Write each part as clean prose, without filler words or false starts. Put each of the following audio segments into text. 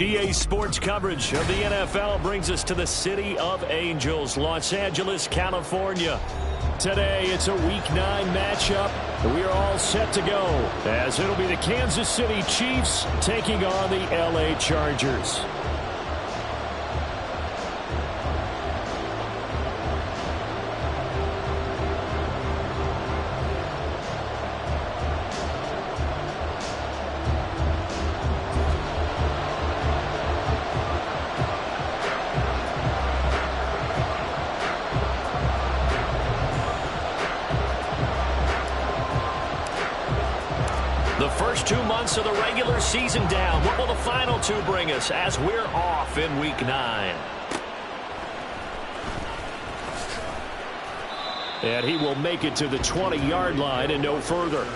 EA Sports coverage of the NFL brings us to the City of Angels, Los Angeles, California. Today, it's a Week 9 matchup. We are all set to go, as it'll be the Kansas City Chiefs taking on the LA Chargers. The first 2 months of the regular season down. What will the final 2 bring us as we're off in Week 9? And he will make it to the 20-yard line and no further.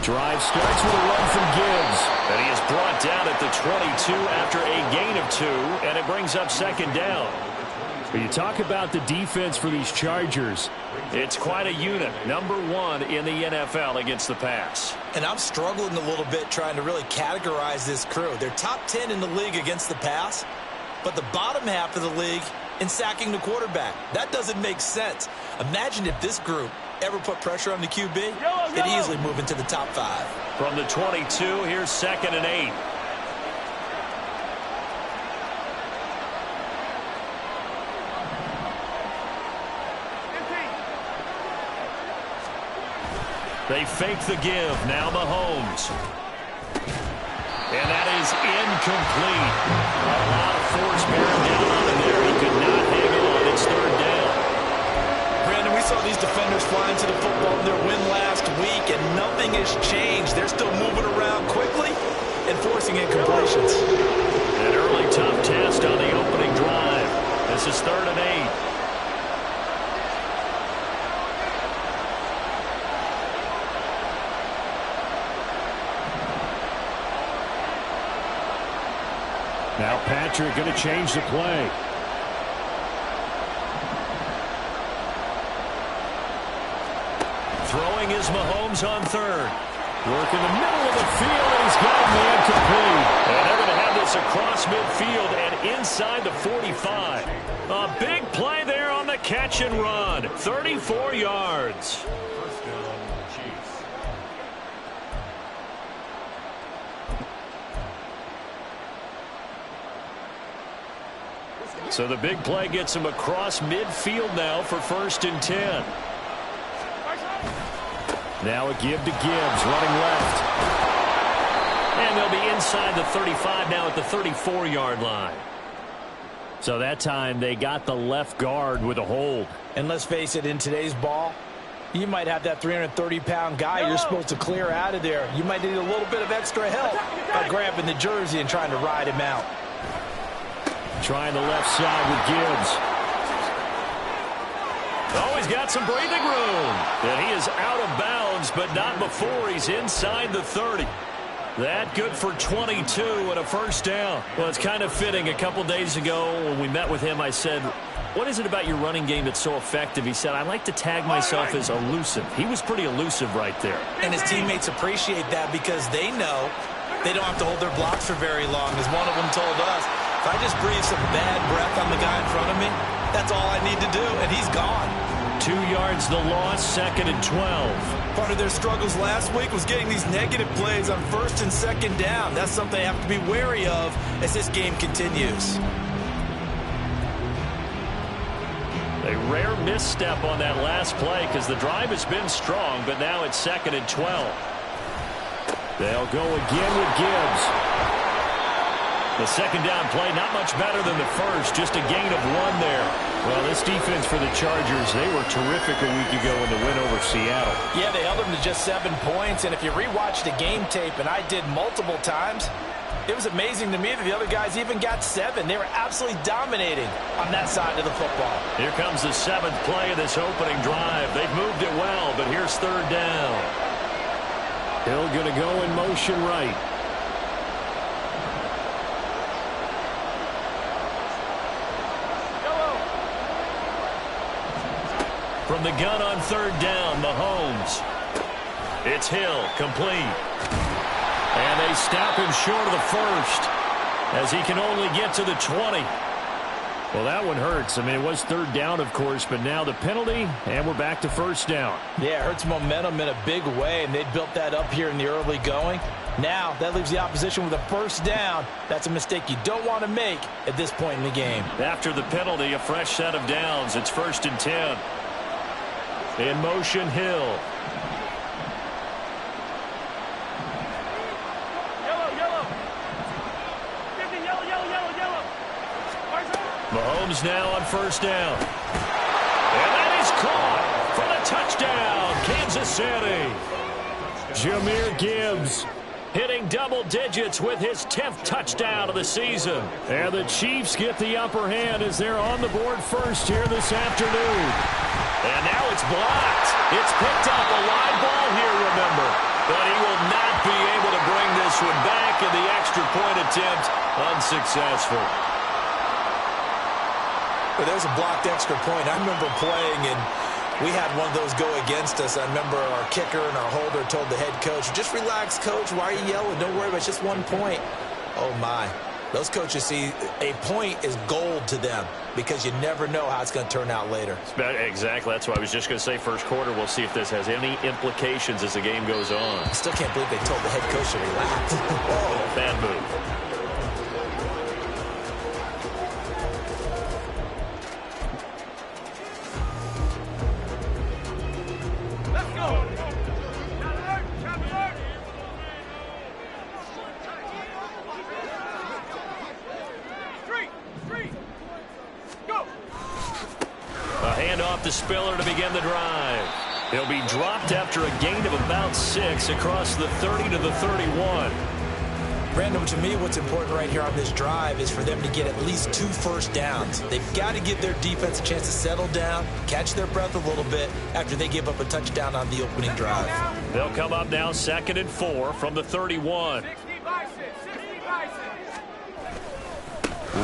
Drive starts with a run from Gibbs. And he is brought down at the 22 after a gain of 2, and it brings up second down. When you talk about the defense for these Chargers, it's quite a unit. Number 1 in the NFL against the pass. And I'm struggling a little bit trying to really categorize this crew. They're top 10 in the league against the pass, but the bottom half of the league in sacking the quarterback. That doesn't make sense. Imagine if this group ever put pressure on the QB, it'd easily move into the top 5. From the 22, here's 2nd and 8. They fake the give. Now Mahomes. And that is incomplete. A lot of force bearing down on him there. He could not hang on. It's 3rd down. Brandon, we saw these defenders fly into the football in their win last week, and nothing has changed. They're still moving around quickly and forcing incompletions. An early tough test on the opening drive. This is 3rd and 8. Now Patrick going to change the play. Throwing is Mahomes on third. Work in the middle of the field, and he's got a man complete. And they're going to have this across midfield and inside the 45. A big play there on the catch and run. 34 yards. So the big play gets him across midfield now for 1st and 10. Now a give to Gibbs, running left. And they'll be inside the 35 now at the 34-yard line. So that time they got the left guard with a hold. And let's face it, in today's ball, you might have that 330-pound guy you're supposed to clear out of there. You might need a little bit of extra help by grabbing the jersey and trying to ride him out. Trying the left side with Gibbs. Oh, he's got some breathing room. And he is out of bounds, but not before he's inside the 30. That good for 22 and a 1st down. Well, it's kind of fitting. A couple days ago when we met with him, I said, what is it about your running game that's so effective? He said, I like to tag myself as elusive. He was pretty elusive right there. And his teammates appreciate that because they know they don't have to hold their blocks for very long. As one of them told us, if I just breathe some bad breath on the guy in front of me, that's all I need to do, and he's gone. 2 yards the loss, 2nd and 12. Part of their struggles last week was getting these negative plays on 1st and 2nd down. That's something they have to be wary of as this game continues. A rare misstep on that last play because the drive has been strong, but now it's 2nd and 12. They'll go again with Gibbs. The 2nd down play, not much better than the first, just a gain of 1 there. Well, this defense for the Chargers, they were terrific a week ago in the win over Seattle. Yeah, they held them to just 7 points, and if you rewatch the game tape, and I did multiple times, it was amazing to me that the other guys even got 7. They were absolutely dominating on that side of the football. Here comes the 7th play of this opening drive. They've moved it well, but here's 3rd down. Hill going to go in motion right. From the gun on 3rd down, Mahomes. It's Hill, complete. And they stop him short of the 1st as he can only get to the 20. Well, that one hurts. I mean, it was 3rd down, of course, but now the penalty, and we're back to 1st down. Yeah, it hurts momentum in a big way, and they built that up here in the early going. Now, that leaves the opposition with a 1st down. That's a mistake you don't want to make at this point in the game. After the penalty, a fresh set of downs. It's 1st and 10. In motion, Hill. Mahomes now on 1st down. And that is caught for the touchdown, Kansas City. Jahmyr Gibbs hitting double digits with his 10th touchdown of the season. And the Chiefs get the upper hand as they're on the board first here this afternoon. And now it's blocked. It's picked up, a live ball here, remember. But he will not be able to bring this one back, and the extra point attempt unsuccessful. Well, there's a blocked extra point. I remember playing, and we had one of those go against us. I remember our kicker and our holder told the head coach, just relax, coach. Why are you yelling? Don't worry about it. It's just 1 point. Oh, my. Those coaches see a point is gold to them because you never know how it's going to turn out later. Exactly. That's what I was just going to say. 1st quarter, we'll see if this has any implications as the game goes on. I still can't believe they told the head coach to relax. Oh, bad move. The Spiller to begin the drive. He'll be dropped after a gain of about 6 across the 30 to the 31. Brandon, to me, what's important right here on this drive is for them to get at least 2 first downs. They've got to give their defense a chance to settle down, catch their breath a little bit after they give up a touchdown on the opening drive. They'll come up now 2nd and 4 from the 31.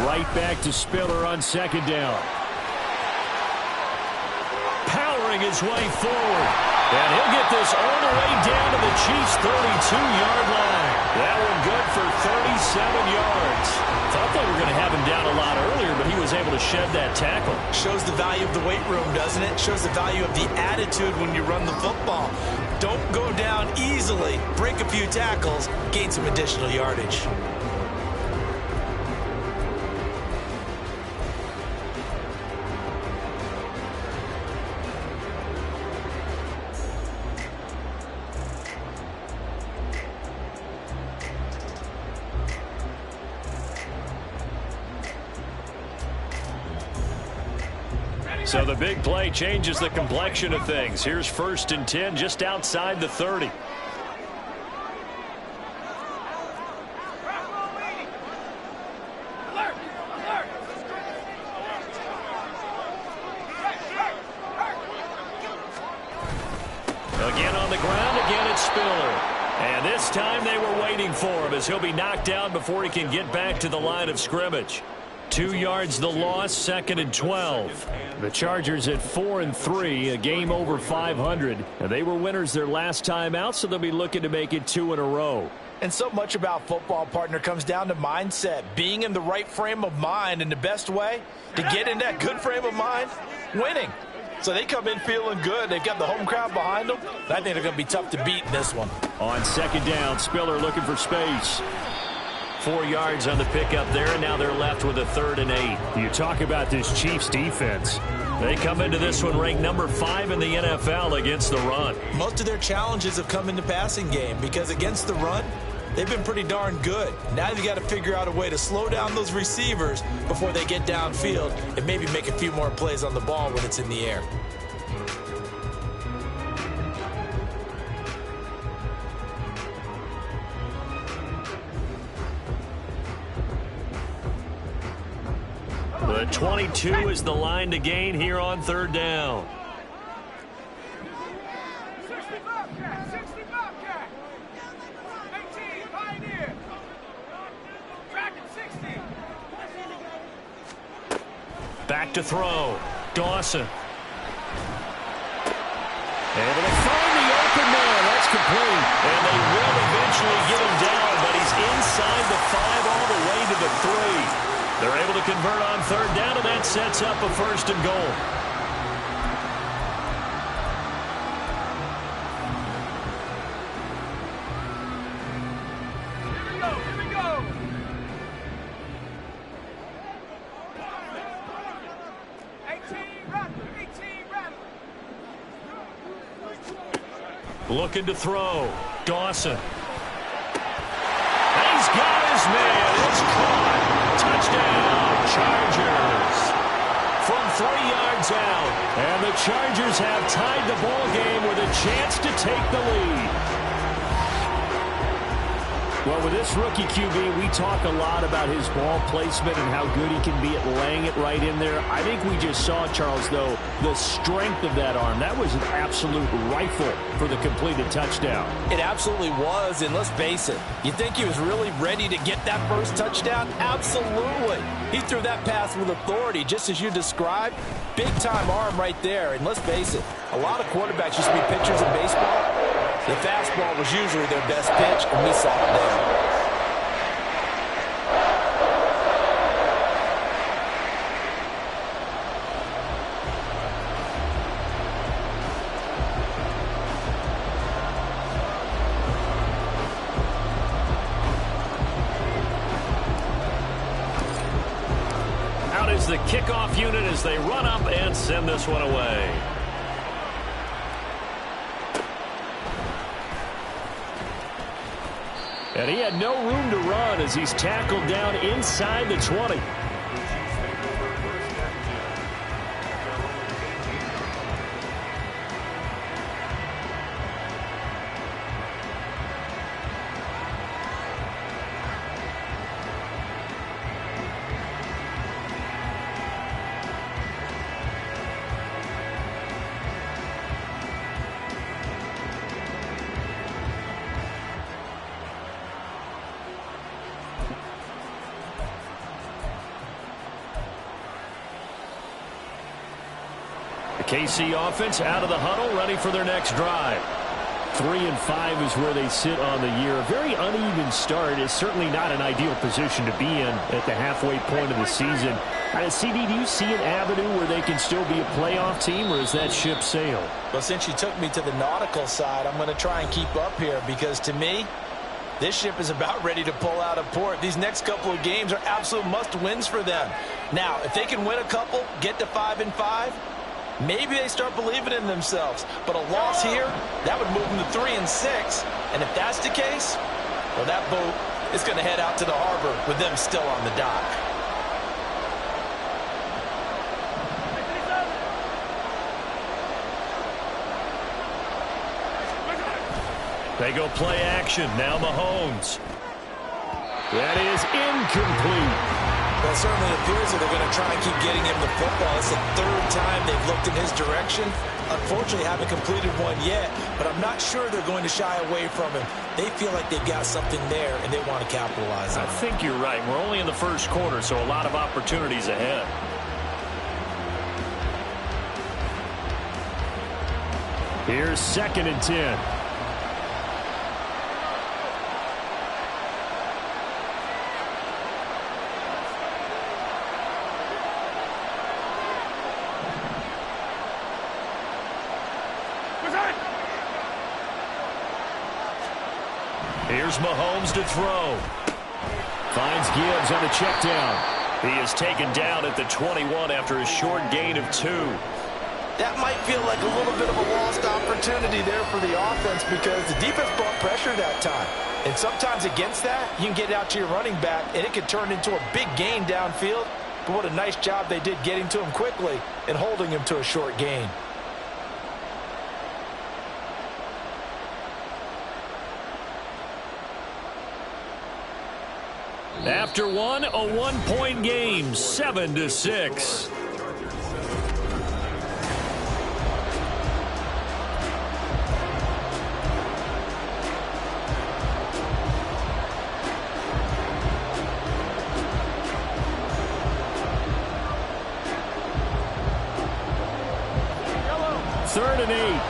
Right back to Spiller on second down. Powering his way forward. And he'll get this all the way down to the Chiefs' 32-yard line. That one good for 37 yards. Thought they were going to have him down a lot earlier, but he was able to shed that tackle. Shows the value of the weight room, doesn't it? Shows the value of the attitude when you run the football. Don't go down easily. Break a few tackles. Gain some additional yardage. So the big play changes the complexion of things. Here's 1st and 10 just outside the 30. Again on the ground, again it's Spiller. And this time they were waiting for him as he'll be knocked down before he can get back to the line of scrimmage. 2 yards the loss, 2nd and 12. The Chargers at 4-3, a game over 500. And they were winners their last time out, so they'll be looking to make it 2 in a row. And so much about football, partner, comes down to mindset. Being in the right frame of mind, and the best way to get in that good frame of mind, winning. So they come in feeling good. They've got the home crowd behind them. I think they're going to be tough to beat in this one. On 2nd down, Spiller looking for space. 4 yards on the pickup there, and now they're left with a 3rd and 8. You talk about this Chiefs defense. They come into this one ranked number 5 in the NFL against the run. Most of their challenges have come in the passing game because against the run, they've been pretty darn good. Now you've got to figure out a way to slow down those receivers before they get downfield and maybe make a few more plays on the ball when it's in the air. The 22 is the line to gain here on 3rd down. Back to throw. Dawson. Able to find the open man. That's complete. And they will eventually get him down, but he's inside the 5 all the way to the 3. They're able to convert on 3rd down, and that sets up a 1st and goal. Here we go. Looking to throw. Dawson. And he's got his man. It's caught. Touchdown, Chargers. From 3 yards out. And the Chargers have tied the ball game with a chance to take the lead. Well, with this rookie QB, we talk a lot about his ball placement and how good he can be at laying it right in there. I think we just saw, Charles, though, the strength of that arm. That was an absolute rifle for the completed touchdown. It absolutely was, and let's face it. You think he was really ready to get that first touchdown? Absolutely. He threw that pass with authority, just as you described. Big-time arm right there, and let's face it, a lot of quarterbacks used to be pitchers in baseball. The fastball was usually their best pitch, and we saw it there. Out is the kickoff unit as they run up and send this one away. And he had no room to run as he's tackled down inside the 20. KC offense out of the huddle, ready for their next drive. 3-5 is where they sit on the year. A very uneven start is certainly not an ideal position to be in at the halfway point of the season. CD, do you see an avenue where they can still be a playoff team, or is that ship sailed? Well, since you took me to the nautical side, I'm going to try and keep up here because to me, this ship is about ready to pull out of port. These next couple of games are absolute must-wins for them. Now, if they can win a couple, get to 5-5, maybe they start believing in themselves. But a loss here, that would move them to 3-6. And if that's the case, well, that boat is going to head out to the harbor with them still on the dock. They go play action. Now Mahomes. That is incomplete. Well, it certainly appears that they're going to try and keep getting him the football. It's the third time they've looked in his direction. Unfortunately, haven't completed one yet, but I'm not sure they're going to shy away from him. They feel like they've got something there, and they want to capitalize on it. I think you're right. We're only in the first quarter, so a lot of opportunities ahead. Here's 2nd and 10. Here's Mahomes to throw. Finds Gibbs on the check down. He is taken down at the 21 after a short gain of 2. That might feel like a little bit of a lost opportunity there for the offense because the defense brought pressure that time. And sometimes against that, you can get out to your running back, and it can turn into a big gain downfield. But what a nice job they did getting to him quickly and holding him to a short gain. After one, a 1-point game, 7-6. Third and 8.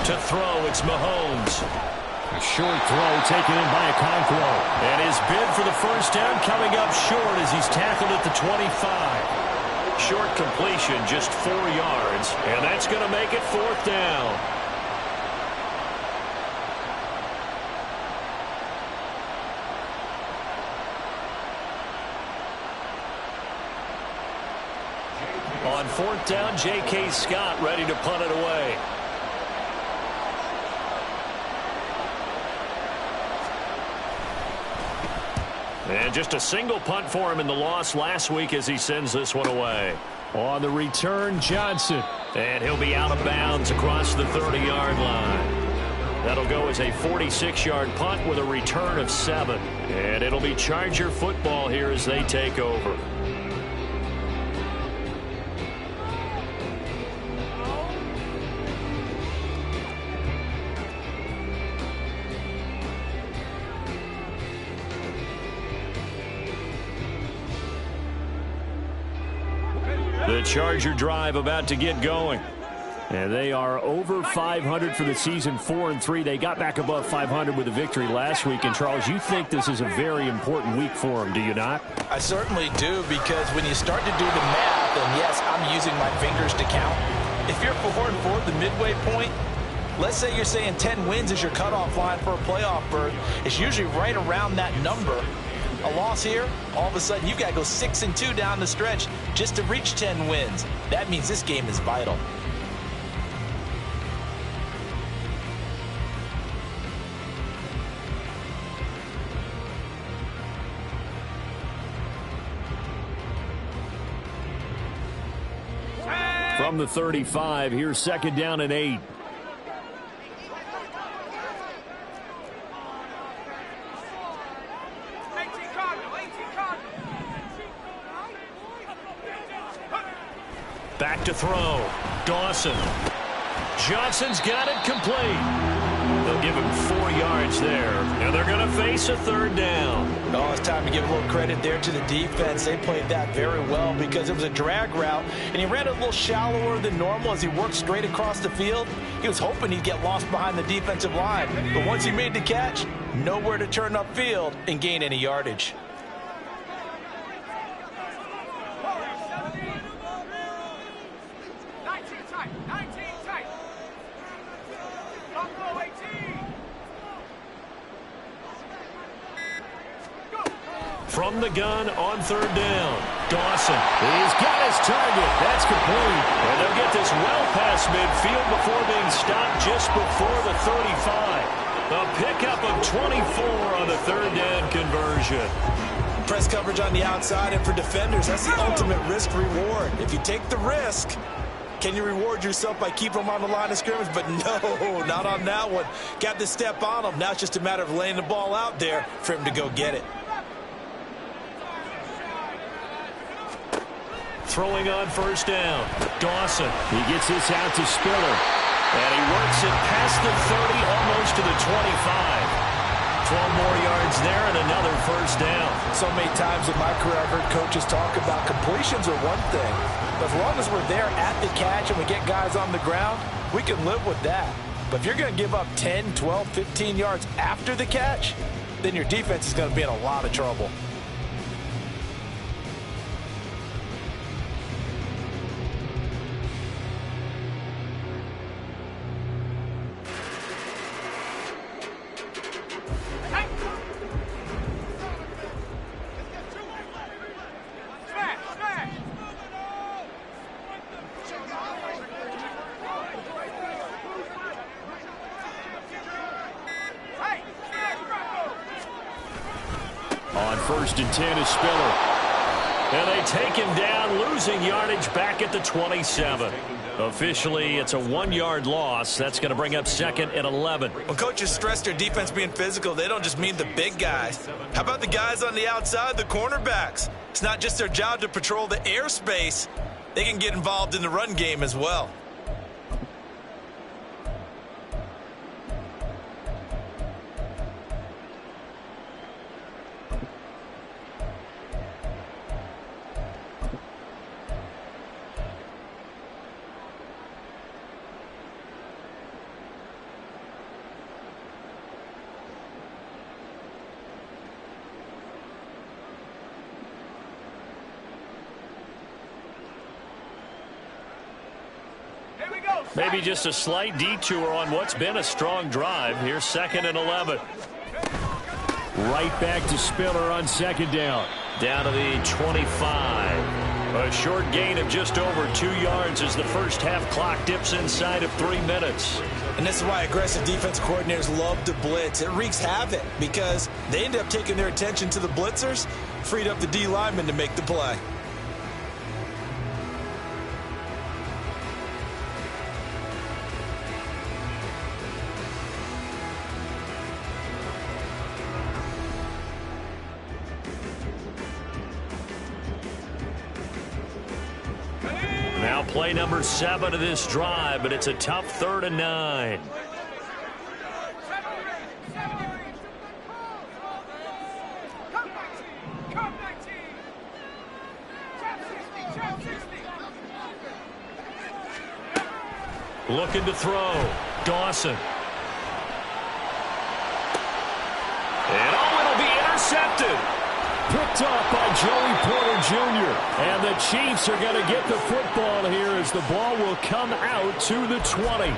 To throw, it's Mahomes. A short throw taken in by Okonkwo. And his bid for the first down coming up short as he's tackled at the 25. Short completion, just 4 yards. And that's going to make it 4th down. On 4th down, J.K. Scott ready to punt it away. And just a single punt for him in the loss last week as he sends this one away. On the return, Johnson. And he'll be out of bounds across the 30-yard line. That'll go as a 46-yard punt with a return of 7. And it'll be Charger football here as they take over. The Charger drive about to get going. And they are over 500 for the season, 4-3. They got back above 500 with a victory last week. And, Charles, you think this is a very important week for them, do you not? I certainly do, because when you start to do the math, and yes, I'm using my fingers to count. If you're 4-4 at the midway point, let's say you're saying 10 wins is your cutoff line for a playoff berth. It's usually right around that number. A loss here, all of a sudden you've got to go 6-2 down the stretch just to reach 10 wins. That means this game is vital. From the 35, here's 2nd down and 8. Back to throw. Dawson. Johnson's got it complete. They'll give him 4 yards there, and they're going to face a third down. Oh, it's time to give a little credit there to the defense. They played that very well because it was a drag route, and he ran a little shallower than normal as he worked straight across the field. He was hoping he'd get lost behind the defensive line, but once he made the catch, nowhere to turn upfield and gain any yardage. From the gun on third down, Dawson. He's got his target. That's complete. And they'll get this well past midfield before being stopped just before the 35. A pickup of 24 on the third down conversion. Press coverage on the outside, and for defenders, that's the ultimate risk-reward. If you take the risk, can you reward yourself by keeping them on the line of scrimmage? But no, not on that one. Got to step on them. Now it's just a matter of laying the ball out there for him to go get it. Throwing on first down, Dawson. He gets this out to Spiller. And he works it past the 30, almost to the 25. 12 more yards there and another first down. So many times in my career I've heard coaches talk about completions are one thing. But as long as we're there at the catch and we get guys on the ground, we can live with that. But if you're going to give up 10, 12, 15 yards after the catch, then your defense is going to be in a lot of trouble. On 1st and 10 is Spiller. And they take him down, losing yardage back at the 27. Officially, it's a 1-yard loss. That's going to bring up 2nd and 11. When coaches stress their defense being physical, they don't just mean the big guys. How about the guys on the outside, the cornerbacks? It's not just their job to patrol the airspace. They can get involved in the run game as well. Maybe just a slight detour on what's been a strong drive. Here's 2nd and 11. Right back to Spiller on 2nd down. Down to the 25. A short gain of just over 2 yards as the first half clock dips inside of 3 minutes. And this is why aggressive defense coordinators love to blitz. It wreaks havoc because they end up taking their attention to the blitzers, freed up the D lineman to make the play. Now play number 7 of this drive, but it's a tough 3rd and 9. Looking to throw. Dawson. And it'll be intercepted. Picked up by Joey Porter Jr. And the Chiefs are going to get the football here as the ball will come out to the 20.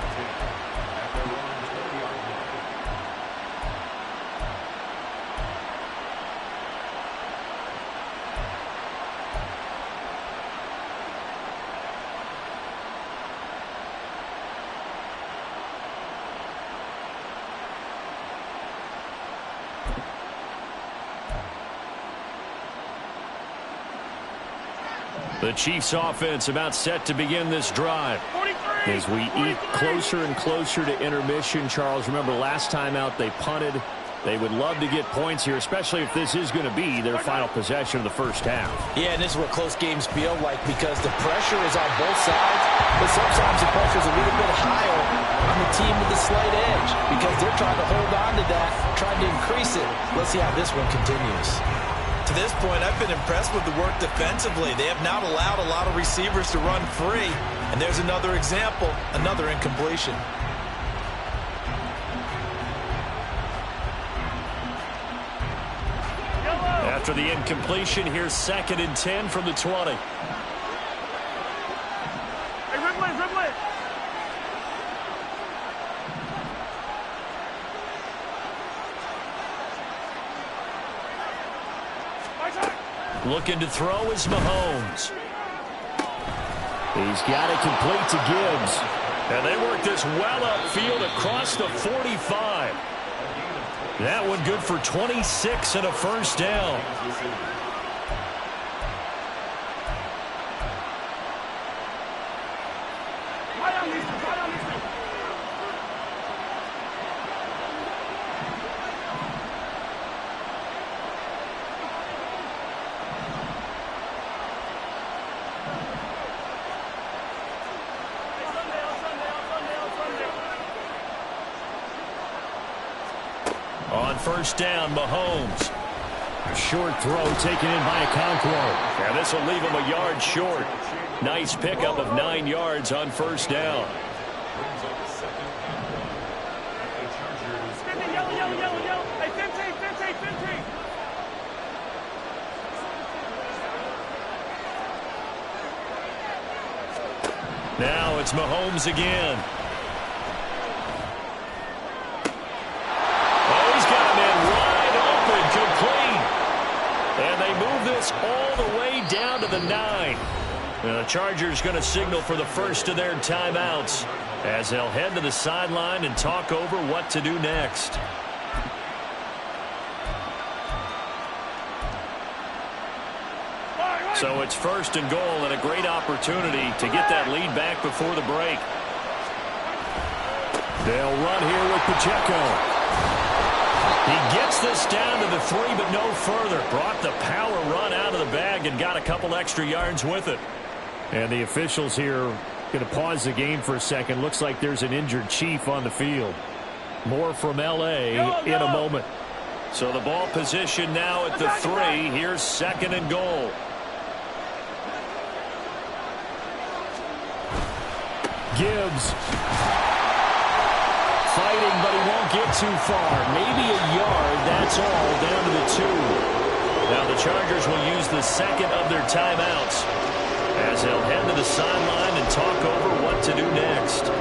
The Chiefs offense about set to begin this drive. As we eat closer and closer to intermission, Charles, remember last time out they punted. They would love to get points here, especially if this is going to be their final possession of the first half. Yeah, and this is what close games feel like because the pressure is on both sides, but sometimes the pressure is a little bit higher on the team with the slight edge because they're trying to hold on to that, trying to increase it. Let's see how this one continues. To this point, I've been impressed with the work defensively. They have not allowed a lot of receivers to run free, and there's another example, another incompletion. After the incompletion, here's 2nd and 10 from the 20. Hey, Ridley, Ridley. Looking to throw is Mahomes. He's got it complete to Gibbs. And they work this well upfield across the 45. That one good for 26 and a first down. On first down, Mahomes. A short throw taken in by Okonkwo. And this will leave him a yard short. Nice pickup of 9 yards on first down. Now it's Mahomes again. And they move this all the way down to the 9. And the Chargers going to signal for the first of their timeouts as they'll head to the sideline and talk over what to do next. So it's 1st and goal and a great opportunity to get that lead back before the break. They'll run here with Pacheco. He gets this down to the 3, but no further. Brought the power run out of the bag and got a couple extra yards with it. And the officials here going to pause the game for a second. Looks like there's an injured Chief on the field. More from L.A. in a moment. So the ball position now at the 3. Here's 2nd and goal. Gibbs. Fighting, but he won't get too far. Maybe a yard, that's all, down to the 2. Now the Chargers will use the 2nd of their timeouts as they'll head to the sideline and talk over what to do next.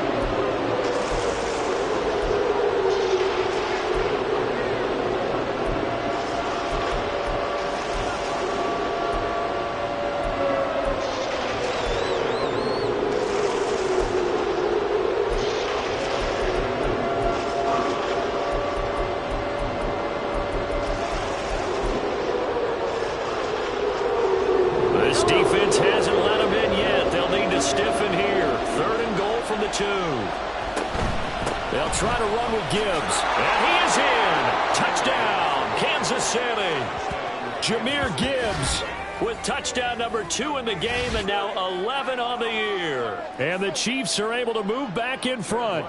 This defense hasn't let them in yet. They'll need to stiffen here. 3rd and goal from the 2. They'll try to run with Gibbs. And he is in. Touchdown, Kansas City. Jahmyr Gibbs with touchdown number 2 in the game and now 11 on the year. And the Chiefs are able to move back in front.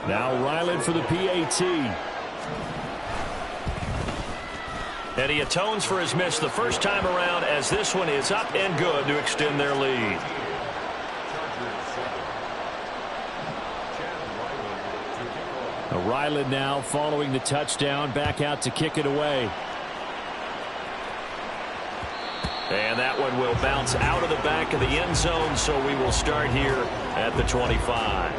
Now Ryland for the PAT. And he atones for his miss the first time around as this one is up and good to extend their lead. Ryland now following the touchdown, back out to kick it away. And that one will bounce out of the back of the end zone, so we will start here at the 25.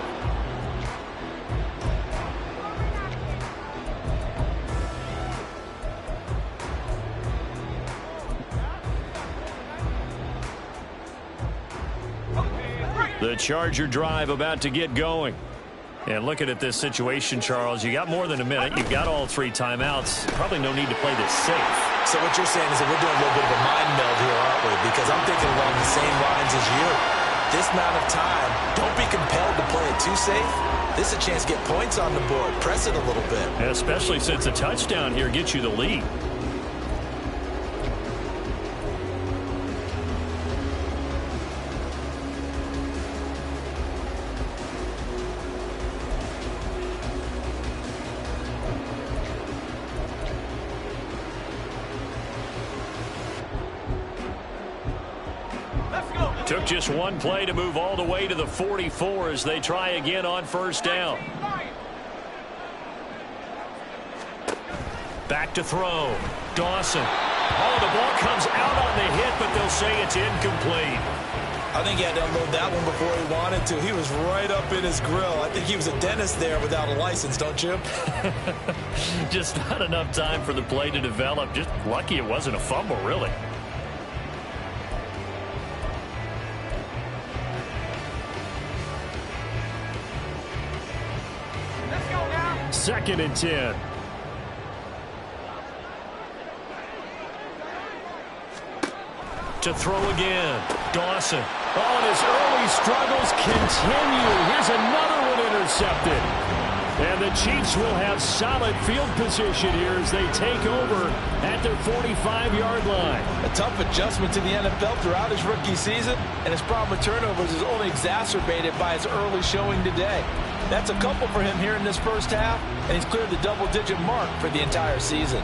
The Charger drive about to get going. And looking at this situation, Charles, you got more than a minute. You've got all 3 timeouts. Probably no need to play this safe. So what you're saying is that we're doing a little bit of a mind meld here, aren't we? Because I'm thinking along the same lines as you. This amount of time, don't be compelled to play it too safe. This is a chance to get points on the board. Press it a little bit. Especially since a touchdown here gets you the lead. Took just one play to move all the way to the 44 as they try again on first down. Back to throw. Dawson. Oh, the ball comes out on the hit, but they'll say it's incomplete. I think he had to unload that one before he wanted to. He was right up in his grill. I think he was a dentist there without a license, don't you? Just not enough time for the play to develop. Just lucky it wasn't a fumble, really. Second and 10. To throw again. Dawson. Oh, and his early struggles continue. Here's another one intercepted. And the Chiefs will have solid field position here as they take over at their 45-yard line. A tough adjustment to the NFL throughout his rookie season, and his problem with turnovers is only exacerbated by his early showing today. That's a couple for him here in this first half, and he's cleared the double-digit mark for the entire season.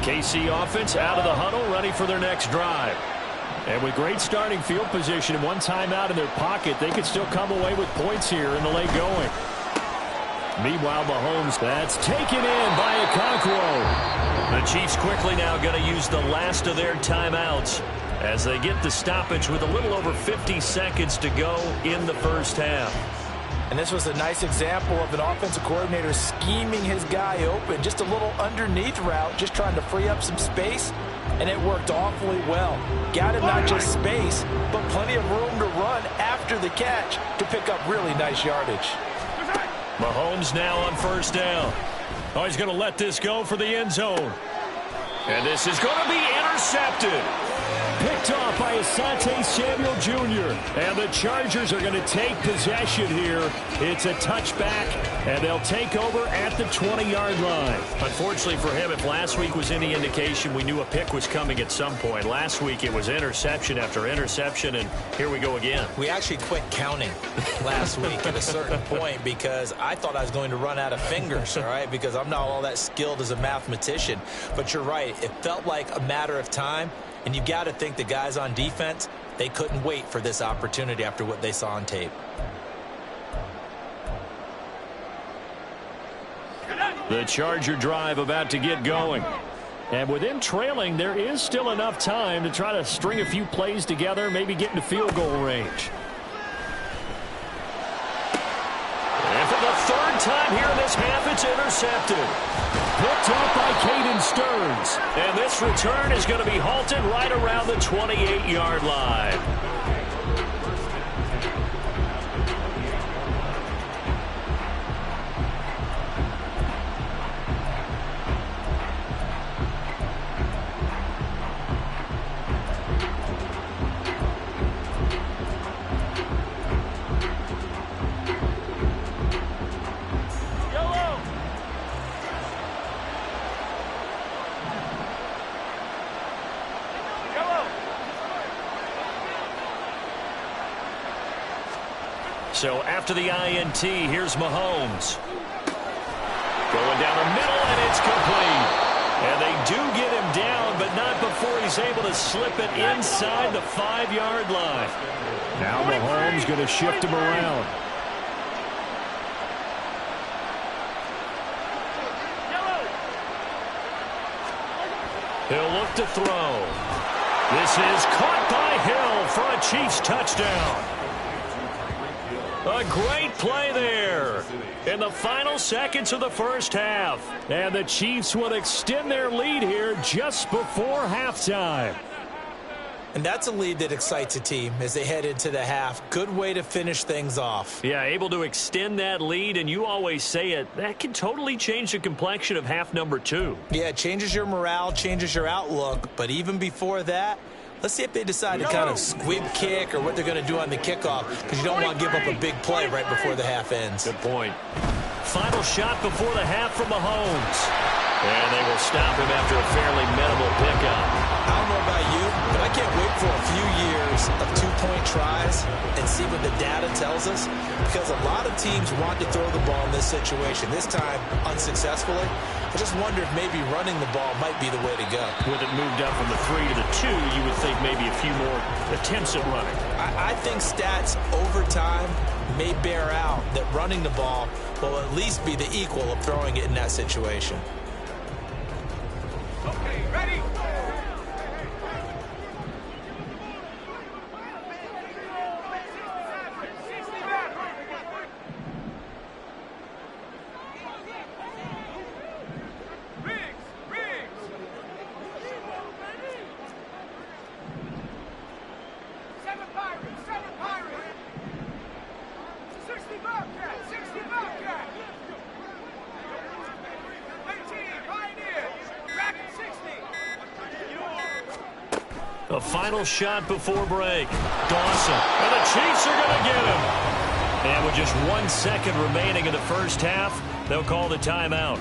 KC offense out of the huddle, ready for their next drive. And with great starting field position and one timeout in their pocket, they could still come away with points here in the late going. Meanwhile, Mahomes, that's taken in by Okonkwo. The Chiefs quickly now going to use the last of their timeouts as they get the stoppage with a little over 50 seconds to go in the first half. And this was a nice example of an offensive coordinator scheming his guy open. Just a little underneath route, just trying to free up some space, and it worked awfully well. Got him not just space, but plenty of room to run after the catch to pick up really nice yardage. Mahomes now on first down. Oh, he's going to let this go for the end zone. And this is going to be intercepted. Picked off by Asante Samuel Jr. And the Chargers are going to take possession here. It's a touchback, and they'll take over at the 20-yard line. Unfortunately for him, if last week was any indication, we knew a pick was coming at some point. Last week it was interception after interception, and here we go again. We actually quit counting last week at a certain point because I thought I was going to run out of fingers, all right, because I'm not all that skilled as a mathematician. But you're right. It felt like a matter of time. And you've got to think the guys on defense, they couldn't wait for this opportunity after what they saw on tape. The Charger drive about to get going. And with them trailing, there is still enough time to try to string a few plays together, maybe get into field goal range. And for the third time here in this half, it's intercepted. Picked up by Caden Stearns. And this return is going to be halted right around the 28-yard line. So after the INT, here's Mahomes. Going down the middle, and it's complete. And they do get him down, but not before he's able to slip it inside the 5-yard line. Now Mahomes going to shift him around. He'll look to throw. This is caught by Hill for a Chiefs touchdown. A great play there in the final seconds of the first half. And the Chiefs will extend their lead here just before halftime. And that's a lead that excites a team as they head into the half. Good way to finish things off. Yeah, able to extend that lead, and you always say it, that can totally change the complexion of half number 2. Yeah, it changes your morale, changes your outlook, but even before that, let's see if they decide to kind of squib kick or what they're going to do on the kickoff, because you don't want to give up a big play right before the half ends. Good point. Final shot before the half from Mahomes. And they will stop him after a fairly minimal pickup. I don't know about you, but I can't wait for a few years of two-point tries and see what the data tells us, because a lot of teams want to throw the ball in this situation, this time unsuccessfully. I just wonder if maybe running the ball might be the way to go. With it moved up from the 3 to the 2, you would think maybe a few more attempts at running. I think stats over time may bear out that running the ball will at least be the equal of throwing it in that situation. Okay, ready? A final shot before break. Dawson. And the Chiefs are going to get him. And with just 1 second remaining in the first half, they'll call the timeout.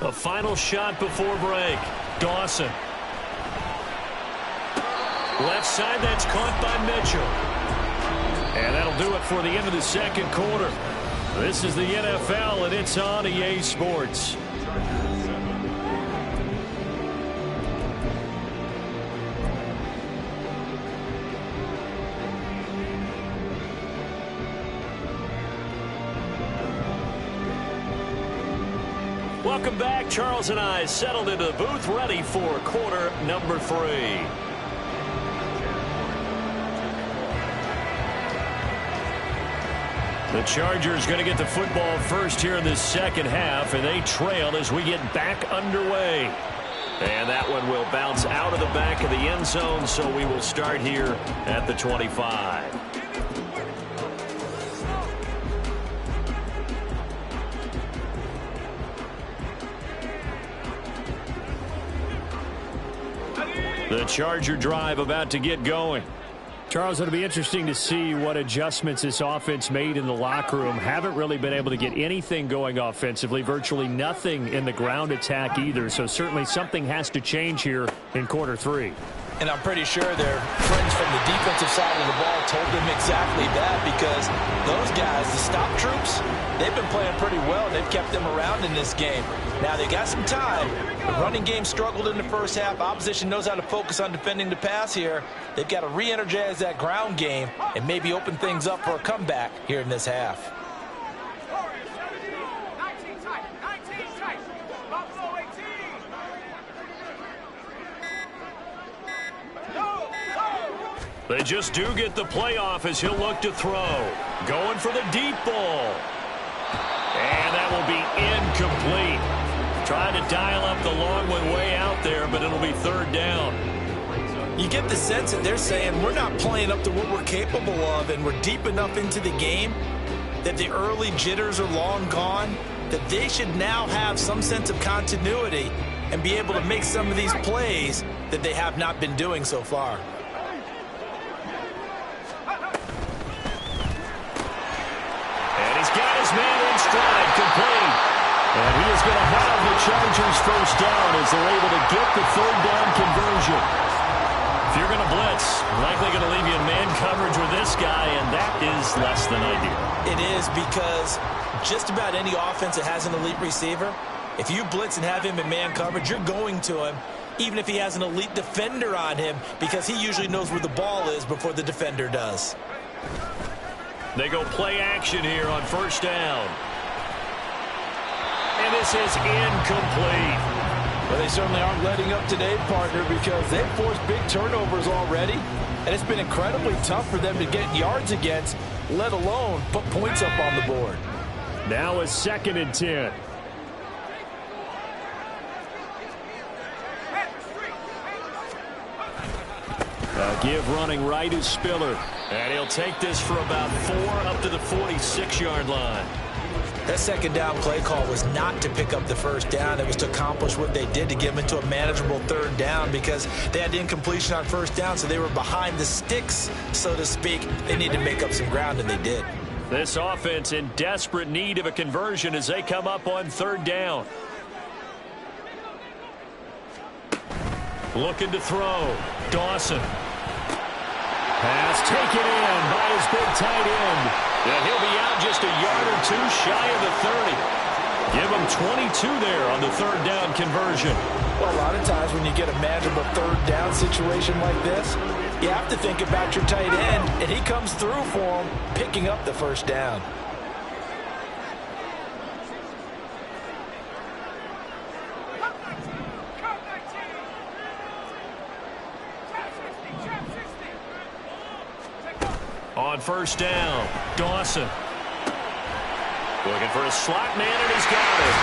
A final shot before break. Dawson. Left side, that's caught by Mitchell. And that'll do it for the end of the second quarter. This is the NFL, and it's on EA Sports. Welcome back. Charles and I settled into the booth, ready for quarter number 3. The Chargers going to get the football first here in this second half, and they trail as we get back underway. And that one will bounce out of the back of the end zone, so we will start here at the 25. The Charger drive about to get going. Charles, it'll be interesting to see what adjustments this offense made in the locker room. Haven't really been able to get anything going offensively, virtually nothing in the ground attack either. So certainly something has to change here in quarter 3. And I'm pretty sure their friends from the defensive side of the ball told them exactly that, because those guys, the stop troops, they've been playing pretty well. They've kept them around in this game. Now, they got some time. The running game struggled in the first half. Opposition knows how to focus on defending the pass here. They've got to re-energize that ground game and maybe open things up for a comeback here in this half. They just do get the playoff as he'll look to throw. Going for the deep ball. And that will be incomplete. Trying to dial up the long one way out there, but it'll be third down. You get the sense that they're saying we're not playing up to what we're capable of, and we're deep enough into the game that the early jitters are long gone, that they should now have some sense of continuity and be able to make some of these plays that they have not been doing so far. Got his man in stride, complete. And he is going to have the Chargers first down as they're able to get the third down conversion. Likely going to leave you in man coverage with this guy, and that is less than ideal. It is, because just about any offense that has an elite receiver, if you blitz and have him in man coverage, you're going to him, even if he has an elite defender on him, because he usually knows where the ball is before the defender does. They go play action here on first down. And this is incomplete. Well, they certainly aren't letting up today, partner, because they've forced big turnovers already, and it's been incredibly tough for them to get yards against, let alone put points up on the board. Now a 2nd and 10. Give running right is Spiller. And he'll take this for about 4 up to the 46-yard line. That second down play call was not to pick up the first down. It was to accomplish what they did, to get them into a manageable 3rd down, because they had incompletion on first down, so they were behind the sticks, so to speak. They needed to make up some ground, and they did. This offense in desperate need of a conversion as they come up on 3rd down. Looking to throw. Dawson. Pass taken in by his big tight end. And he'll be out just a yard or 2 shy of the 30. Give him 22 there on the 3rd down conversion. Well, a lot of times when you get a manageable 3rd down situation like this, you have to think about your tight end, and he comes through for him, picking up the 1st down. On 1st down, Dawson. Looking for a slot man, and he's got it.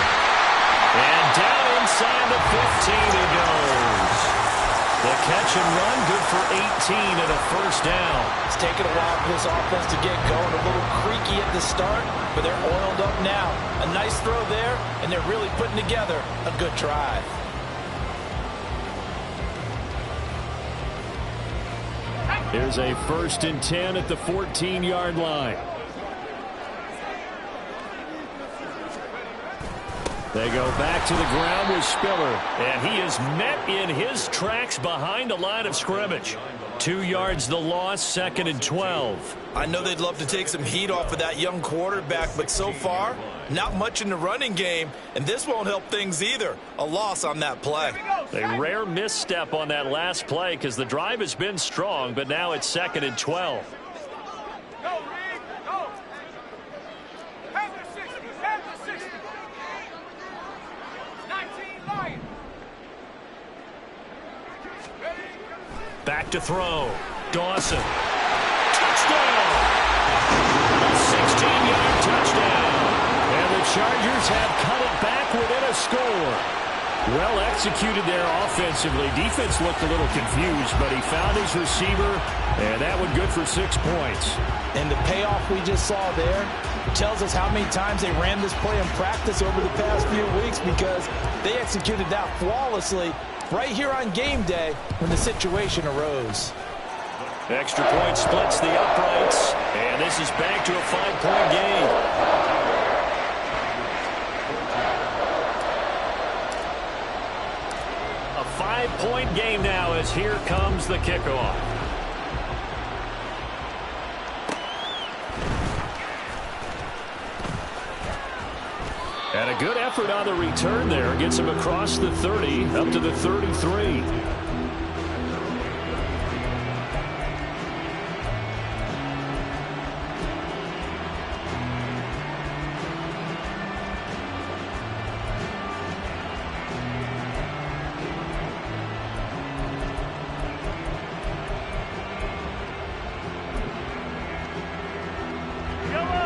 And down inside the 15 he goes. The catch and run, good for 18 and a 1st down. It's taken a while for this offense to get going. A little creaky at the start, but they're oiled up now. A nice throw there, and they're really putting together a good drive. Here's a 1st and 10 at the 14-yard line. They go back to the ground with Spiller, and he is met in his tracks behind the line of scrimmage. 2 yards the loss, 2nd and 12. I know they'd love to take some heat off of that young quarterback, but so far, not much in the running game, and this won't help things either. A loss on that play. A rare misstep on that last play because the drive has been strong, but now it's 2nd and 12. Go, Reed, go. Have the 60, have the 60. 19 Lions. Back to throw. Dawson. Touchdown! A 16-yard touchdown. And the Chargers have cut it back within a score. Well executed there offensively. Defense looked a little confused, but he found his receiver, and that one good for 6 points. And the payoff we just saw there tells us how many times they ran this play in practice over the past few weeks, because they executed that flawlessly right here on game day when the situation arose. Extra point splits the uprights, and this is back to a 5-point game. A 5-point game now as here comes the kickoff. And a good effort on the return there. Gets him across the 30 up to the 33.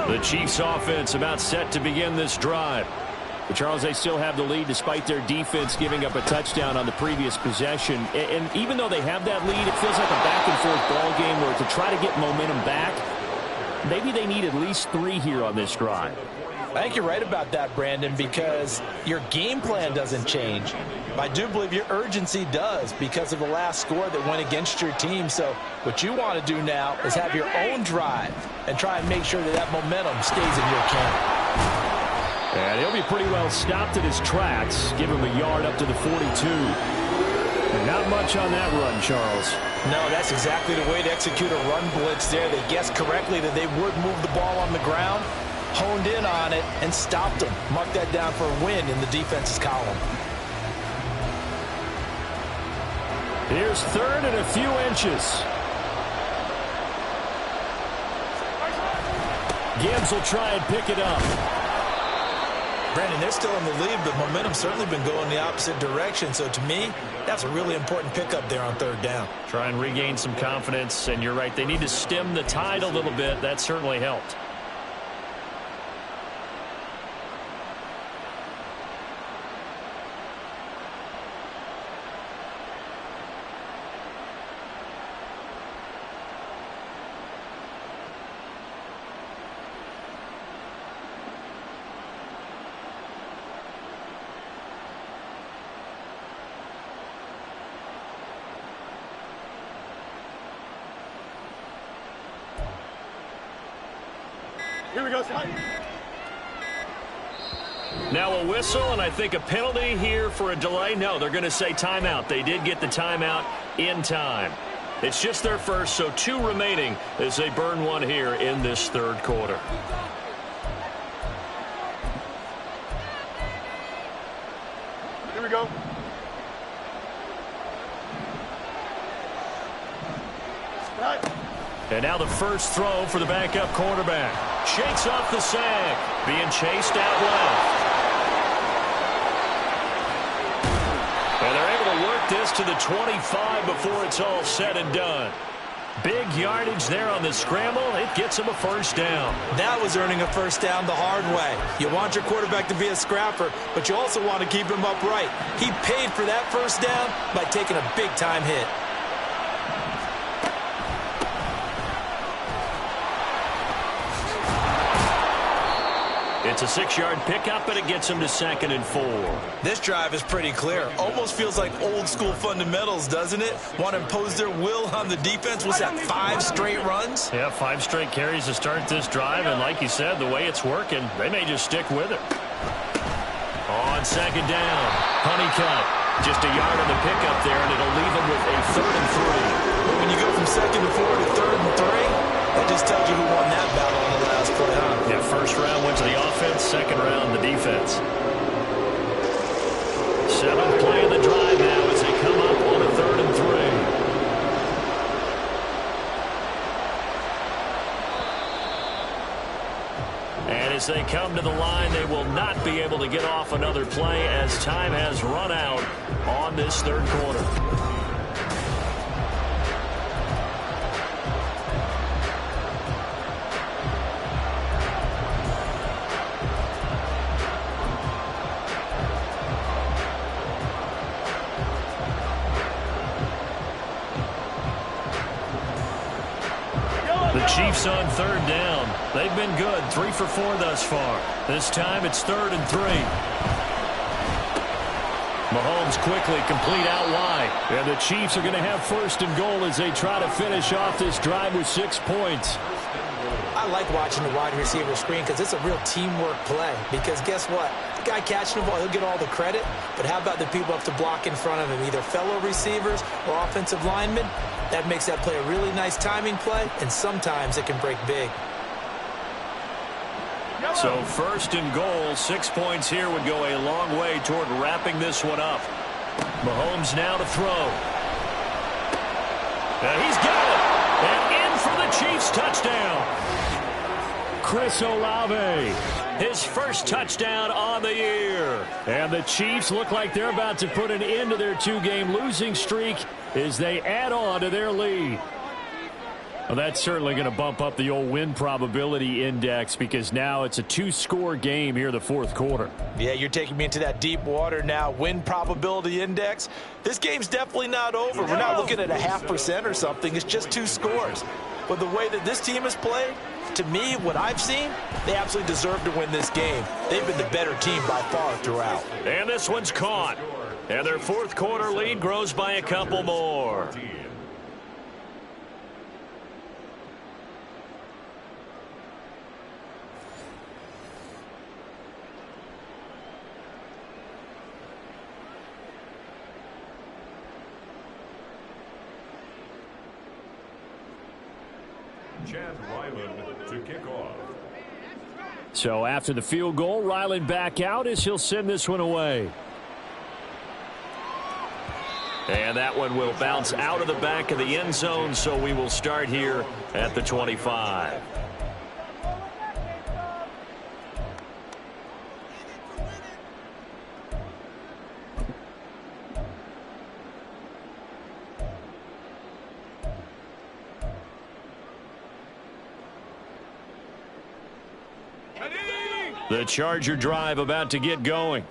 The Chiefs offense about set to begin this drive. But Charles, they still have the lead despite their defense giving up a touchdown on the previous possession. And even though they have that lead, it feels like a back-and-forth ball game where to try to get momentum back, maybe they need at least 3 here on this drive. I think you're right about that, Brandon, because your game plan doesn't change. I do believe your urgency does because of the last score that went against your team. So what you want to do now is have your own drive and try and make sure that that momentum stays in your camp. And he'll be pretty well stopped in his tracks. Give him a yard up to the 42. Not much on that run, Charles. No, that's exactly the way to execute a run blitz there. They guessed correctly that they would move the ball on the ground, honed in on it, and stopped them. Mark that down for a win in the defense's column. Here's third and a few inches. Gibbs will try and pick it up. Brandon, they're still in the lead, but momentum's certainly been going the opposite direction. So to me, that's a really important pickup there on third down. Try and regain some confidence, and you're right, they need to stem the tide a little bit. That certainly helped. Here we go, son. Now a whistle, and I think a penalty here for a delay. No, they're going to say timeout. They did get the timeout in time. It's just their first, so 2 remaining as they burn one here in this third quarter. Here we go. And now the first throw for the backup quarterback. Shakes off the sack. Being chased out left. And they're able to work this to the 25 before it's all said and done. Big yardage there on the scramble. It gets him a first down. That was earning a first down the hard way. You want your quarterback to be a scrapper, but you also want to keep him upright. He paid for that first down by taking a big-time hit. It's a 6-yard pickup, and it gets him to 2nd and 4. This drive is pretty clear. Almost feels like old-school fundamentals, doesn't it? Want to impose their will on the defense. Was that 5 straight runs? Yeah, 5 straight carries to start this drive, and like you said, the way it's working, they may just stick with it. On 2nd down, Honeycutt. Just a yard on the pickup there, and it'll leave him with a 3rd and 3. But when you go from 2nd and 4 to 3rd and 3, that just tells you who won that battle on the last play, huh? Yeah, first round went to the offense, 2nd round the defense. 7th play of the drive now as they come up on a 3rd and 3. And as they come to the line, they will not be able to get off another play as time has run out on this third quarter. The Chiefs on 3rd down. They've been good, 3 for 4 thus far. This time it's 3rd and 3. Mahomes quickly complete out wide. And the Chiefs are going to have 1st and goal as they try to finish off this drive with 6 points. I like watching the wide receiver screen because it's a real teamwork play. Because guess what? The guy catching the ball, he'll get all the credit. But how about the people up to block in front of him, either fellow receivers or offensive linemen? That makes that play a really nice timing play, and sometimes it can break big. So 1st and goal, 6 points here would go a long way toward wrapping this one up. Mahomes now to throw. And he's got it. And in for the Chiefs touchdown. Chris Olave, his first touchdown on the year. And the Chiefs look like they're about to put an end to their 2-game losing streak as they add on to their lead. Well, that's certainly going to bump up the old win probability index because now it's a 2-score game here the 4th quarter. Yeah, you're taking me into that deep water now. Win probability index. This game's definitely not over. We're not looking at a 0.5% or something. It's just 2 scores. But the way that this team has played, to me, what I've seen, they absolutely deserve to win this game. They've been the better team by far throughout. And this one's caught. And their 4th quarter lead grows by a couple more. to kick off. So after the field goal, Ryland back out as he'll send this one away. And that one will bounce out of the back of the end zone, so we will start here at the 25. The Charger drive about to get going.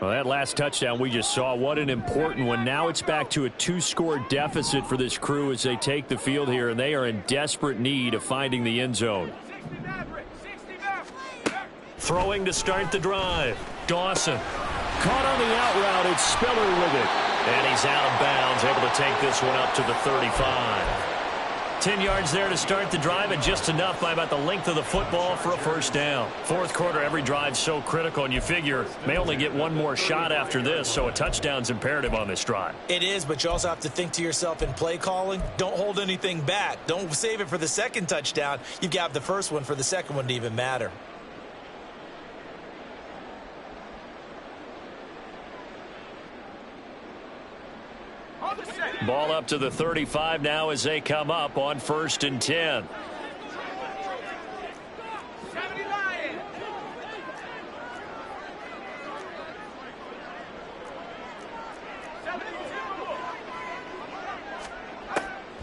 Well, that last touchdown we just saw, what an important one. Now it's back to a 2-score deficit for this crew as they take the field here, and they are in desperate need of finding the end zone. Throwing to start the drive. Dawson. Caught on the out route. It's Spiller with it. And he's out of bounds, able to take this one up to the 35. 10 yards there to start the drive, and just enough by about the length of the football for a first down. Fourth quarter, every drive's so critical, and you figure may only get one more shot after this, so a touchdown's imperative on this drive. It is, but you also have to think to yourself in play calling, don't hold anything back. Don't save it for the second touchdown. You've got the first one for the second one to even matter. Ball up to the 35 now as they come up on 1st and 10.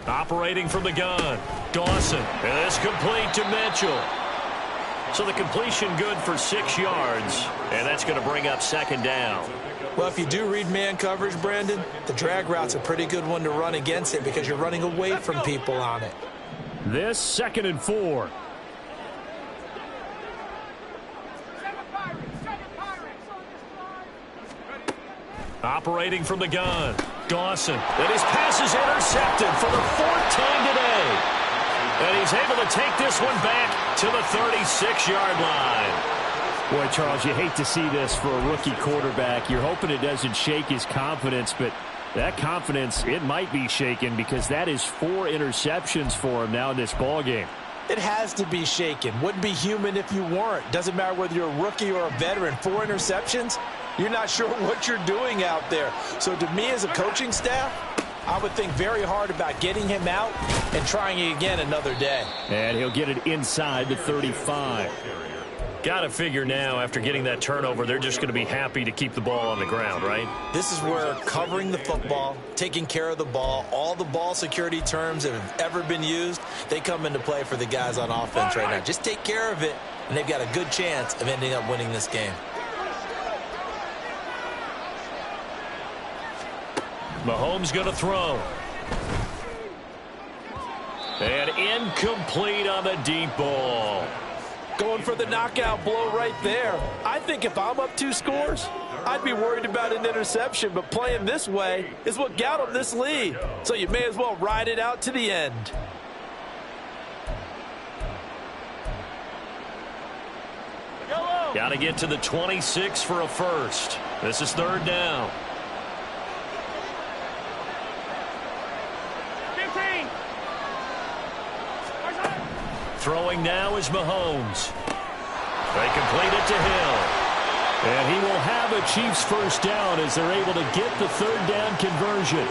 Operating from the gun, Dawson. And it's complete to Mitchell. So the completion good for 6 yards, and that's going to bring up second down. Well, if you do read man coverage, Brandon, the drag route's a pretty good one to run against it because you're running away from people on it. This 2nd and 4. Operating from the gun, Dawson. And his pass is intercepted for the 4th time today. And he's able to take this one back to the 36-yard line. Boy, Charles, you hate to see this for a rookie quarterback. You're hoping it doesn't shake his confidence, but that confidence, it might be shaken because that is 4 interceptions for him now in this ballgame. It has to be shaken. Wouldn't be human if you weren't. Doesn't matter whether you're a rookie or a veteran. 4 interceptions, you're not sure what you're doing out there. So to me as a coaching staff, I would think very hard about getting him out and trying it again another day. And he'll get it inside the 35. Got to figure now, after getting that turnover, they're just going to be happy to keep the ball on the ground, right? This is where covering the football, taking care of the ball, all the ball security terms that have ever been used, they come into play for the guys on offense right now. Just take care of it, and they've got a good chance of ending up winning this game. Mahomes going to throw. And incomplete on the deep ball. Going for the knockout blow right there. I think if I'm up 2 scores, I'd be worried about an interception, but playing this way is what got them this lead. So you may as well ride it out to the end. Got to get to the 26 for a first. This is 3rd down. 15. Throwing now is Mahomes. They complete it to Hill. And he will have a Chiefs first down as they're able to get the 3rd down conversion.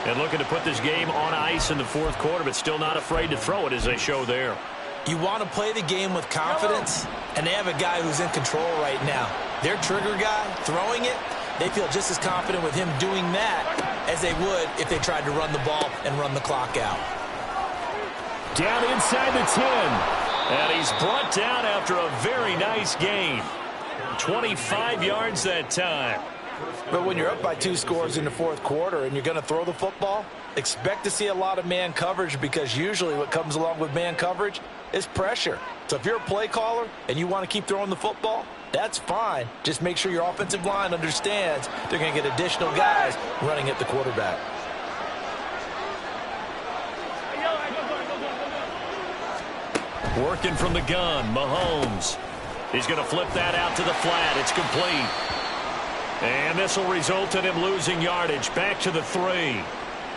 And looking to put this game on ice in the 4th quarter, but still not afraid to throw it as they show there. You want to play the game with confidence, and they have a guy who's in control right now. Their trigger guy throwing it, they feel just as confident with him doing that as they would if they tried to run the ball and run the clock out. Down inside the 10. And he's brought down after a very nice gain. 25 yards that time. But when you're up by 2 scores in the 4th quarter and you're going to throw the football, expect to see a lot of man coverage because usually what comes along with man coverage is pressure. So if you're a play caller and you want to keep throwing the football, that's fine. Just make sure your offensive line understands they're going to get additional guys running at the quarterback. Working from the gun, Mahomes. He's going to flip that out to the flat. It's complete. And this will result in him losing yardage back to the 3.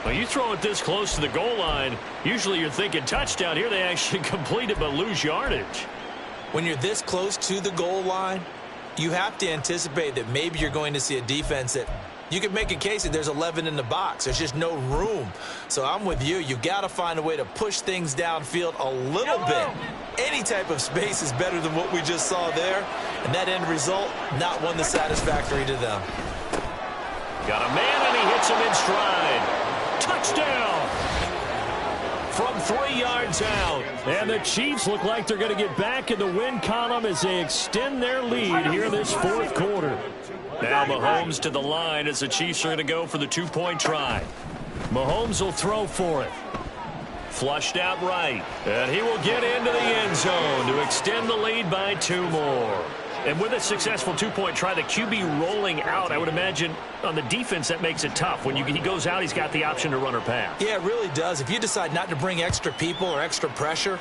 Well, you throw it this close to the goal line, usually you're thinking touchdown. Here they actually complete it but lose yardage. When you're this close to the goal line, you have to anticipate that maybe you're going to see a defense that you could make a case that there's 11 in the box. There's just no room. So I'm with you. You've got to find a way to push things downfield a little bit. Any type of space is better than what we just saw there. And that end result, not one that's satisfactory to them. Got a man, and he hits him in stride. Touchdown! From 3 yards out. And the Chiefs look like they're going to get back in the win column as they extend their lead here this fourth quarter. Now Mahomes to the line as the Chiefs are going to go for the 2-point try. Mahomes will throw for it. Flushed out right. And he will get into the end zone to extend the lead by 2 more. And with a successful 2-point try, the QB rolling out, I would imagine on the defense that makes it tough. When he goes out, he's got the option to run or pass. Yeah, it really does. If you decide not to bring extra people or extra pressure,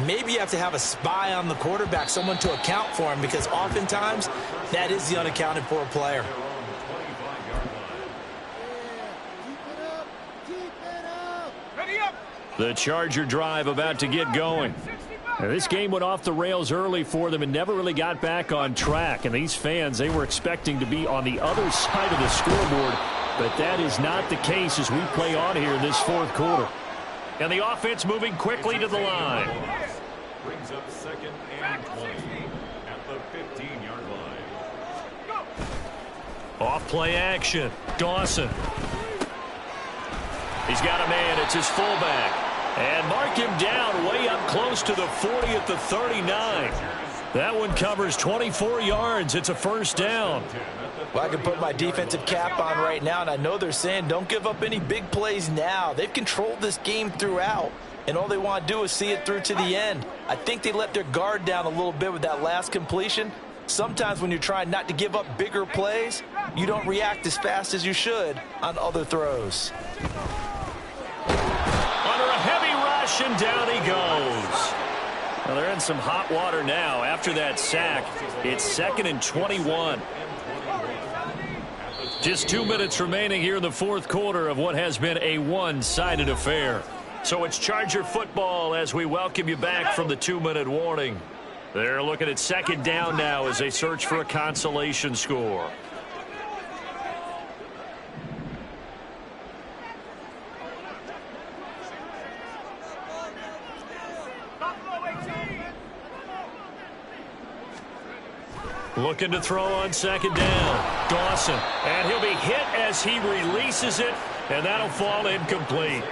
maybe you have to have a spy on the quarterback, someone to account for him, because oftentimes that is the unaccounted for player. The Charger drive about to get going. Now, this game went off the rails early for them and never really got back on track. And these fans, they were expecting to be on the other side of the scoreboard, but that is not the case as we play on here in this fourth quarter. And the offense moving quickly to the line. Brings up 2nd and 20 at the 15-yard line. Off play action. Dawson. He's got a man. It's his fullback. And mark him down way up close to the 40 at the 39. That one covers 24 yards. It's a first down. Well, I can put my defensive cap on right now, and I know they're saying don't give up any big plays now. They've controlled this game throughout, and all they want to do is see it through to the end. I think they let their guard down a little bit with that last completion. Sometimes when you're trying not to give up bigger plays, you don't react as fast as you should on other throws. Under a heavy rush, and down he goes. Well, they're in some hot water now. After that sack, it's 2nd and 21. Just 2 minutes remaining here in the fourth quarter of what has been a one-sided affair. So it's Charger football as we welcome you back from the 2-minute warning. They're looking at 2nd down now as they search for a consolation score. Looking to throw on 2nd down. Dawson. And he'll be hit as he releases it, and that'll fall incomplete.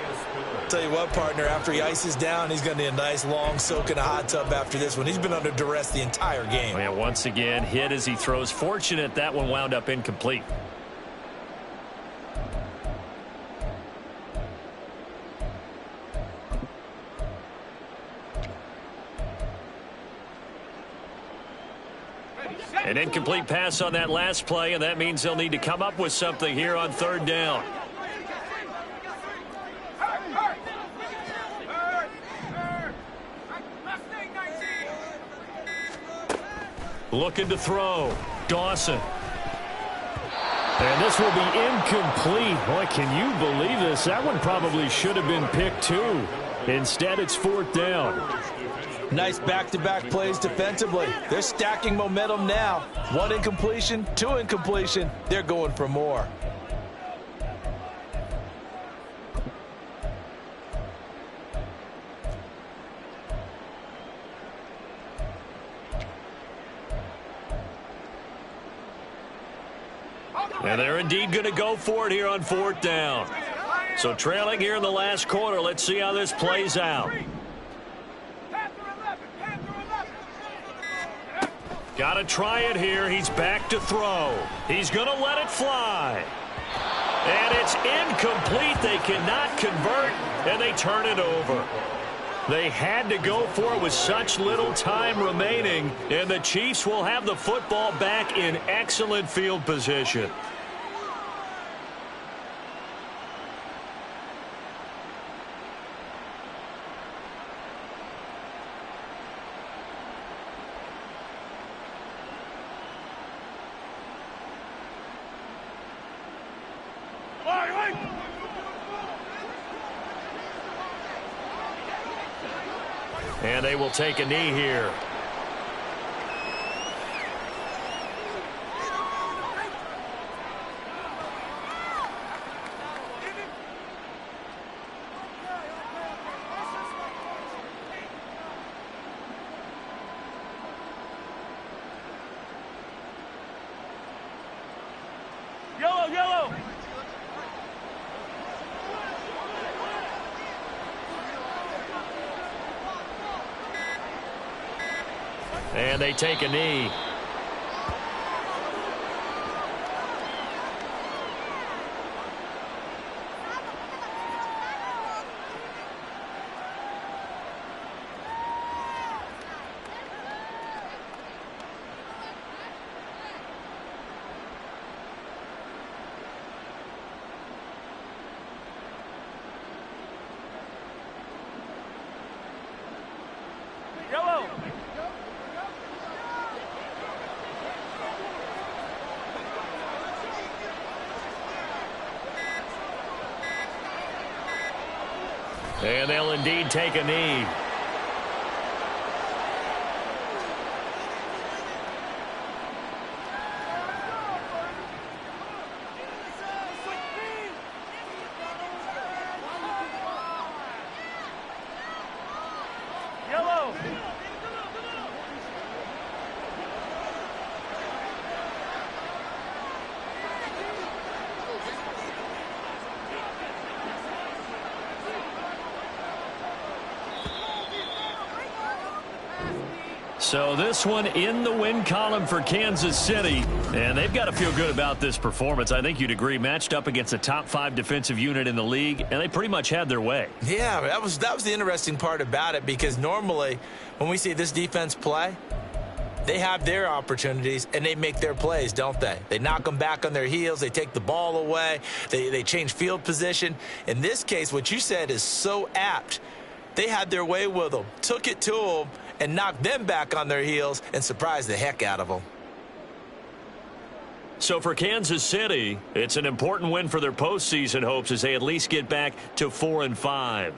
Tell you what, partner, after he ices down, he's going to need a nice long soak in a hot tub after this one. He's been under duress the entire game. And once again, hit as he throws. Fortunate that one wound up incomplete. An incomplete pass on that last play, and that means they'll need to come up with something here on 3rd down. Looking to throw. Dawson. And this will be incomplete. Boy, can you believe this? That one probably should have been picked too. Instead, it's 4th down. Nice back-to-back plays defensively. They're stacking momentum now. 1 incompletion, 2 incompletion. They're going for more. And they're indeed going to go for it here on 4th down. So trailing here in the last quarter. Let's see how this plays out. Got to try it here. He's back to throw. He's going to let it fly. And it's incomplete. They cannot convert, and they turn it over. They had to go for it with such little time remaining, and the Chiefs will have the football back in excellent field position. And they will take a knee here. Yellow, yellow. And they take a knee. Yellow. And they'll indeed take a knee. Yellow. So this one in the win column for Kansas City. And they've got to feel good about this performance. I think you'd agree, matched up against a top 5 defensive unit in the league, and they pretty much had their way. Yeah, that was the interesting part about it, because normally when we see this defense play, they have their opportunities and they make their plays, don't they? They knock them back on their heels. They take the ball away. They change field position. In this case, what you said is so apt. They had their way with them, took it to them, and knocked them back on their heels and surprised the heck out of them. So for Kansas City, it's an important win for their postseason hopes as they at least get back to 4-5.